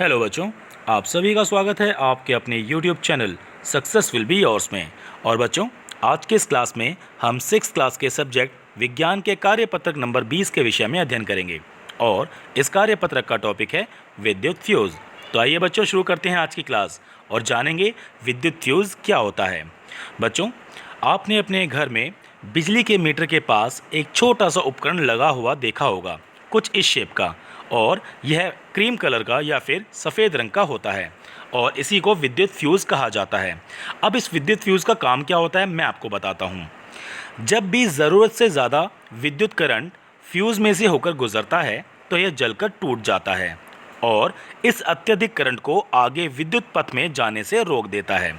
Hello बच्चों, आप सभी का स्वागत है आपके अपने YouTube channel success will be yours में। और बच्चों, आज के इस क्लास में हम 6th क्लास के सब्जेक्ट विज्ञान के कार्यपत्रक नंबर 20 के विषय में अध्ययन करेंगे। और इस कार्यपत्रक का टॉपिक है विद्युत फ्यूज़। तो आइए बच्चों, शुरू करते हैं आज की क्लास और जानेंगे विद्युत फ्यूज़ क्या होता है। बच्चों, आपने अपने घर में बिजली के मीटर के पास एक छोटा सा उपकरण लगा हुआ देखा होगा, कुछ इस शेप का, और यह क्रीम कलर का या फिर सफ़ेद रंग का होता है और इसी को विद्युत फ्यूज़ कहा जाता है। अब इस विद्युत फ्यूज़ का काम क्या होता है मैं आपको बताता हूँ। जब भी ज़रूरत से ज़्यादा विद्युत करंट फ्यूज़ में से होकर गुजरता है तो यह जलकर टूट जाता है और इस अत्यधिक करंट को आगे विद्युत पथ में जाने से रोक देता है।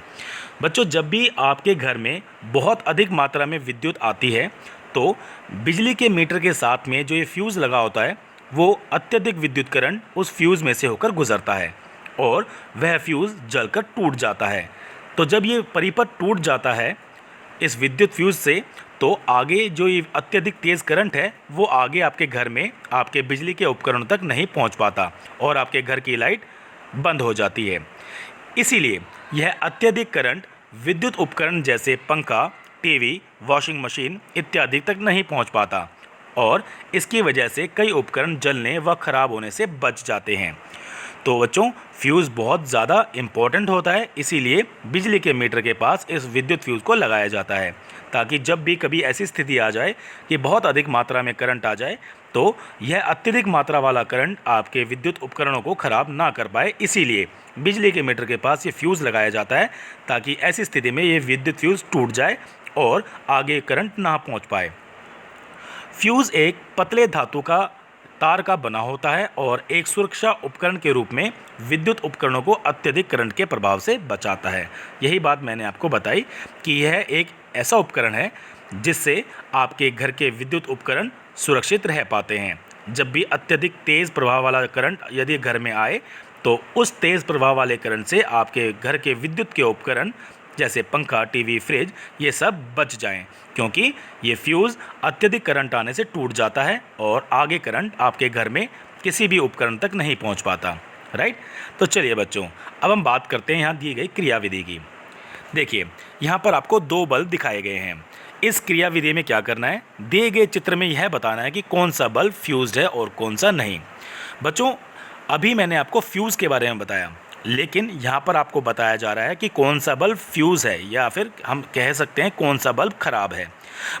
बच्चों, जब भी आपके घर में बहुत अधिक मात्रा में विद्युत आती है तो बिजली के मीटर के साथ में जो ये फ्यूज़ लगा होता है वो अत्यधिक विद्युत करंट उस फ्यूज़ में से होकर गुजरता है और वह फ्यूज़ जलकर टूट जाता है। तो जब ये परिपथ टूट जाता है इस विद्युत फ्यूज़ से, तो आगे जो ये अत्यधिक तेज़ करंट है वो आगे आपके घर में आपके बिजली के उपकरणों तक नहीं पहुंच पाता और आपके घर की लाइट बंद हो जाती है। इसीलिए यह अत्यधिक करंट विद्युत उपकरण जैसे पंखा, टीवी, वॉशिंग मशीन इत्यादि तक नहीं पहुंच पाता और इसकी वजह से कई उपकरण जलने व ख़राब होने से बच जाते हैं। तो बच्चों, फ्यूज़ बहुत ज़्यादा इम्पोर्टेंट होता है, इसीलिए बिजली के मीटर के पास इस विद्युत फ्यूज़ को लगाया जाता है ताकि जब भी कभी ऐसी स्थिति आ जाए कि बहुत अधिक मात्रा में करंट आ जाए तो यह अत्यधिक मात्रा वाला करंट आपके विद्युत उपकरणों को ख़राब ना कर पाए। इसीलिए बिजली के मीटर के पास ये फ्यूज़ लगाया जाता है ताकि ऐसी स्थिति में ये विद्युत फ्यूज़ टूट जाए और आगे करंट ना पहुँच पाए। फ्यूज़ एक पतले धातु का तार का बना होता है और एक सुरक्षा उपकरण के रूप में विद्युत उपकरणों को अत्यधिक करंट के प्रभाव से बचाता है। यही बात मैंने आपको बताई कि यह एक ऐसा उपकरण है जिससे आपके घर के विद्युत उपकरण सुरक्षित रह पाते हैं। जब भी अत्यधिक तेज़ प्रभाव वाला करंट यदि घर में आए तो उस तेज़ प्रभाव वाले करंट से आपके घर के विद्युत के उपकरण जैसे पंखा, टीवी, फ्रिज ये सब बच जाएं, क्योंकि ये फ्यूज़ अत्यधिक करंट आने से टूट जाता है और आगे करंट आपके घर में किसी भी उपकरण तक नहीं पहुंच पाता। राइट। तो चलिए बच्चों, अब हम बात करते हैं यहाँ दी गई क्रियाविधि की। देखिए, यहाँ पर आपको 2 बल्ब दिखाए गए हैं। इस क्रियाविधि में क्या करना है, दिए गए चित्र में यह बताना है कि कौन सा बल्ब फ्यूज़ड है और कौन सा नहीं। बच्चों, अभी मैंने आपको फ्यूज़ के बारे में बताया, लेकिन यहाँ पर आपको बताया जा रहा है कि कौन सा बल्ब फ्यूज़ है या फिर हम कह सकते हैं कौन सा बल्ब ख़राब है।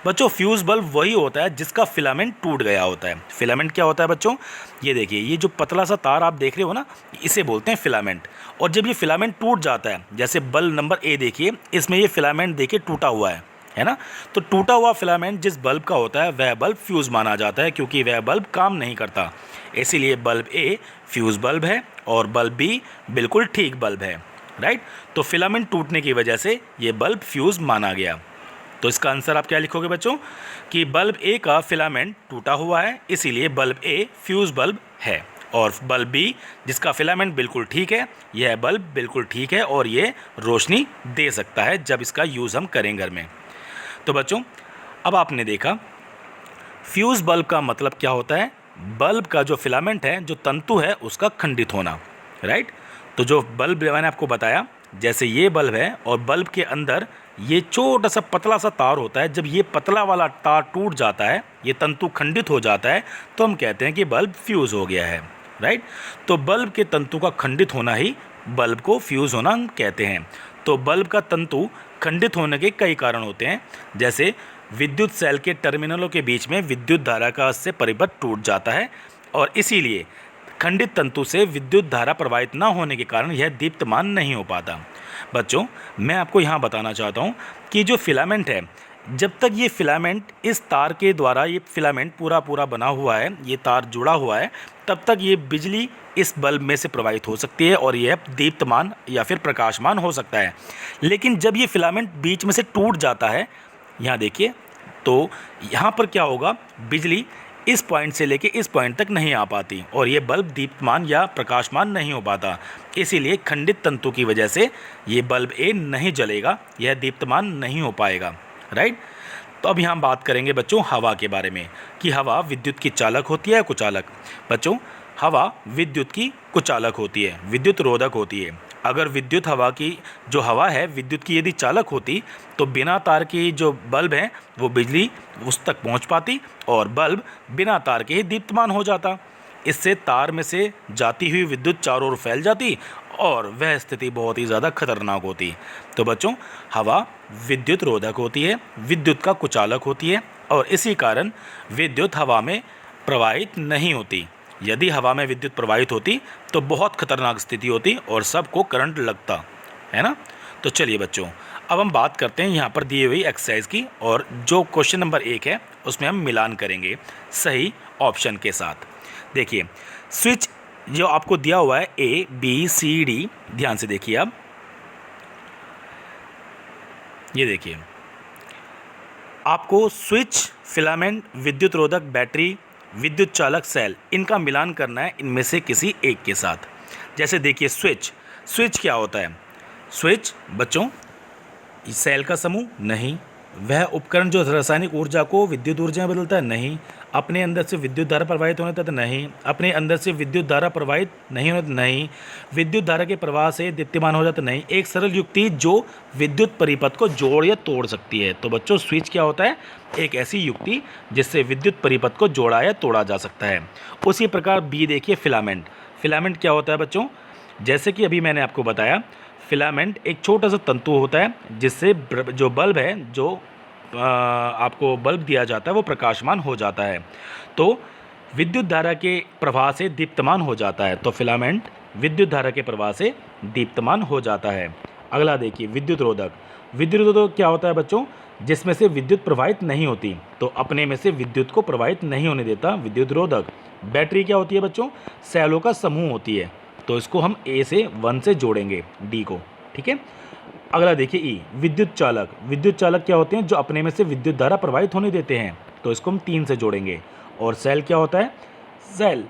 बच्चों, फ्यूज़ बल्ब वही होता है जिसका फिलामेंट टूट गया होता है। फिलामेंट क्या होता है बच्चों, ये देखिए, ये जो पतला सा तार आप देख रहे हो ना, इसे बोलते हैं फिलामेंट। और जब ये फिलामेंट टूट जाता है, जैसे बल्ब नंबर ए देखिए, इसमें ये फिलामेंट देखिए टूटा हुआ है ना। तो टूटा हुआ फिलामेंट जिस बल्ब का होता है वह बल्ब फ्यूज़ माना जाता है, क्योंकि वह बल्ब काम नहीं करता। इसीलिए बल्ब ए फ्यूज़ बल्ब है और बल्ब बी बिल्कुल ठीक बल्ब है। राइट। तो फिलामेंट टूटने की वजह से ये बल्ब फ्यूज़ माना गया। तो इसका आंसर आप क्या लिखोगे बच्चों, कि बल्ब ए का फिलामेंट टूटा हुआ है, इसीलिए बल्ब ए फ्यूज़ बल्ब है। और बल्ब बी जिसका फिलामेंट बिल्कुल ठीक है, यह बल्ब बिल्कुल ठीक है और ये रोशनी दे सकता है जब इसका यूज़ हम करें घर में। तो बच्चों, अब आपने देखा फ्यूज़ बल्ब का मतलब क्या होता है। बल्ब का जो फिलामेंट है, जो तंतु है, उसका खंडित होना। राइट। तो जो बल्ब मैंने आपको बताया, जैसे ये बल्ब है और बल्ब के अंदर ये छोटा सा पतला सा तार होता है। जब ये पतला वाला तार टूट जाता है, ये तंतु खंडित हो जाता है, तो हम कहते हैं कि बल्ब फ्यूज़ हो गया है। राइट। तो बल्ब के तंतु का खंडित होना ही बल्ब को फ्यूज़ होना हम कहते हैं। तो बल्ब का तंतु खंडित होने के कई कारण होते हैं, जैसे विद्युत सेल के टर्मिनलों के बीच में विद्युत धारा का से परिपथ टूट जाता है और इसीलिए खंडित तंतु से विद्युत धारा प्रवाहित ना होने के कारण यह दीप्तमान नहीं हो पाता। बच्चों, मैं आपको यहाँ बताना चाहता हूँ कि जो फिलामेंट है, जब तक ये फिलामेंट इस तार के द्वारा ये फिलामेंट पूरा बना हुआ है, ये तार जुड़ा हुआ है, तब तक ये बिजली इस बल्ब में से प्रवाहित हो सकती है और यह दीप्तमान या फिर प्रकाशमान हो सकता है। लेकिन जब ये फिलामेंट बीच में से टूट जाता है, यहाँ देखिए, तो यहाँ पर क्या होगा, बिजली इस पॉइंट से लेके इस पॉइंट तक नहीं आ पाती और ये बल्ब दीप्तमान या प्रकाशमान नहीं हो पाता। इसीलिए खंडित तंतु की वजह से ये बल्ब ए नहीं जलेगा, यह दीप्तमान नहीं हो पाएगा। राइट। तो अब यहाँ बात करेंगे बच्चों हवा के बारे में, कि हवा विद्युत की चालक होती है या कुचालक। बच्चों, हवा विद्युत की कुचालक होती है, विद्युत रोधक होती है। अगर विद्युत हवा की जो हवा है विद्युत की यदि चालक होती तो बिना तार की जो बल्ब है वो बिजली उस तक पहुंच पाती और बल्ब बिना तार के ही दीप्तमान हो जाता। इससे तार में से जाती हुई विद्युत चारों ओर फैल जाती और वह स्थिति बहुत ही ज़्यादा खतरनाक होती। तो बच्चों, हवा विद्युत रोधक होती है, विद्युत का कुचालक होती है और इसी कारण विद्युत हवा में प्रवाहित नहीं होती। यदि हवा में विद्युत प्रवाहित होती तो बहुत खतरनाक स्थिति होती और सबको करंट लगता, है ना। तो चलिए बच्चों, अब हम बात करते हैं यहाँ पर दी हुई एक्सरसाइज की, और जो क्वेश्चन नंबर 1 है उसमें हम मिलान करेंगे सही ऑप्शन के साथ। देखिए, स्विच जो आपको दिया हुआ है A B C D, ध्यान से देखिए। अब ये देखिए, आपको स्विच, फिलामेंट, विद्युत रोधक, बैटरी, विद्युत चालक, सेल, इनका मिलान करना है इनमें से किसी एक के साथ। जैसे देखिए, स्विच क्या होता है? स्विच बच्चों सेल का समूह नहीं, वह उपकरण जो रासायनिक ऊर्जा को विद्युत ऊर्जा में बदलता है नहीं, अपने अंदर से विद्युत धारा प्रवाहित होने तक नहीं, अपने अंदर से विद्युत धारा प्रवाहित नहीं होने नहीं, विद्युत धारा के प्रवाह से दीप्तिमान हो जाता नहीं, एक सरल युक्ति जो विद्युत परिपथ को जोड़ या तोड़ सकती है। तो बच्चों, स्विच क्या होता है? एक ऐसी युक्ति जिससे विद्युत परिपथ को जोड़ा या तोड़ा जा सकता है। उसी प्रकार बी देखिए, फिलामेंट क्या होता है बच्चों? जैसे कि अभी मैंने आपको बताया, फिलामेंट एक छोटा सा तंतु होता है जिससे जो बल्ब है, जो आपको बल्ब दिया जाता है वो प्रकाशमान हो जाता है, तो विद्युत धारा के प्रवाह से दीप्तमान हो जाता है। तो फिलामेंट विद्युत धारा के प्रवाह से दीप्तमान हो जाता है। अगला देखिए, विद्युत रोधक क्या होता है बच्चों? जिसमें से विद्युत प्रवाहित नहीं होती, तो अपने में से विद्युत को प्रवाहित नहीं होने देता, विद्युत रोधक। बैटरी क्या होती है बच्चों? सेलों का समूह होती है, तो इसको हम A से 1 से जोड़ेंगे, D को, ठीक है। अगला देखिए E, विद्युत चालक क्या होते हैं? जो अपने में से विद्युत धारा प्रवाहित होने देते हैं, तो इसको हम 3 से जोड़ेंगे। और सेल क्या होता है? सेल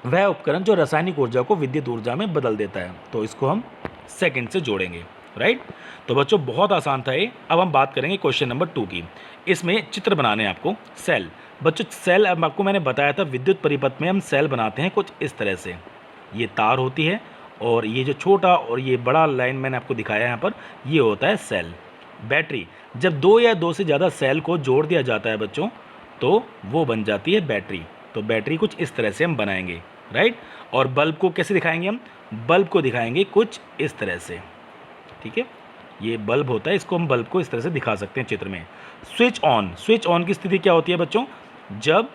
वह उपकरण जो रासायनिक ऊर्जा को विद्युत ऊर्जा में बदल देता है, तो इसको हम 2 से जोड़ेंगे, राइट। तो बच्चों, बहुत आसान था ये। अब हम बात करेंगे क्वेश्चन नंबर 2 की। इसमें चित्र बनाने हैं आपको। सेल बच्चों, सेल अब आपको मैंने बताया था विद्युत परिपथ में हम सेल बनाते हैं कुछ इस तरह से। ये तार होती है और ये जो छोटा और ये बड़ा लाइन मैंने आपको दिखाया यहाँ पर, ये होता है सेल। बैटरी, जब 2 या 2 से ज़्यादा सेल को जोड़ दिया जाता है बच्चों, तो वो बन जाती है बैटरी। तो बैटरी कुछ इस तरह से हम बनाएंगे, राइट। और बल्ब को कैसे दिखाएंगे हम? बल्ब को दिखाएंगे कुछ इस तरह से, ठीक है। ये बल्ब होता है, इसको हम बल्ब को इस तरह से दिखा सकते हैं चित्र में। स्विच ऑन की स्थिति क्या होती है बच्चों? जब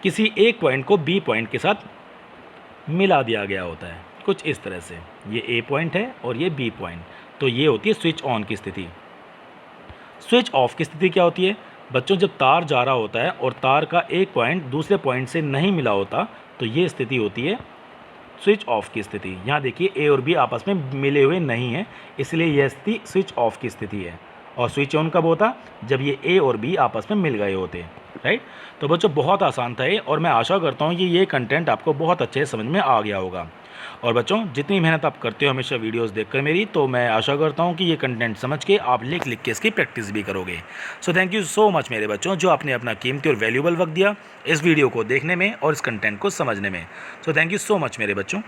किसी एक पॉइंट को बी पॉइंट के साथ मिला दिया गया होता है, कुछ इस तरह से। ये ए पॉइंट है और ये बी पॉइंट, तो ये होती है स्विच ऑन की स्थिति। स्विच ऑफ की स्थिति क्या होती है बच्चों? जब तार जा रहा होता है और तार का एक पॉइंट दूसरे पॉइंट से नहीं मिला होता, तो ये स्थिति होती है स्विच ऑफ की स्थिति। यहाँ देखिए, ए और बी आपस में मिले हुए नहीं हैं, इसलिए यह स्थिति स्विच ऑफ की स्थिति है। और स्विच ऑन कब होता? जब ये ए और बी आपस में मिल गए होते, राइट। तो बच्चों, बहुत आसान था ये, और मैं आशा करता हूँ कि ये कंटेंट आपको बहुत अच्छे से समझ में आ गया होगा। और बच्चों, जितनी मेहनत आप करते हो हमेशा वीडियोस देखकर मेरी, तो मैं आशा करता हूँ कि ये कंटेंट समझ के आप लिख के इसकी प्रैक्टिस भी करोगे। So thank you so much मेरे बच्चों, जो आपने अपना कीमती और वैल्यूबल वक्त दिया इस वीडियो को देखने में और इस कंटेंट को समझने में। So thank you so much मेरे बच्चों।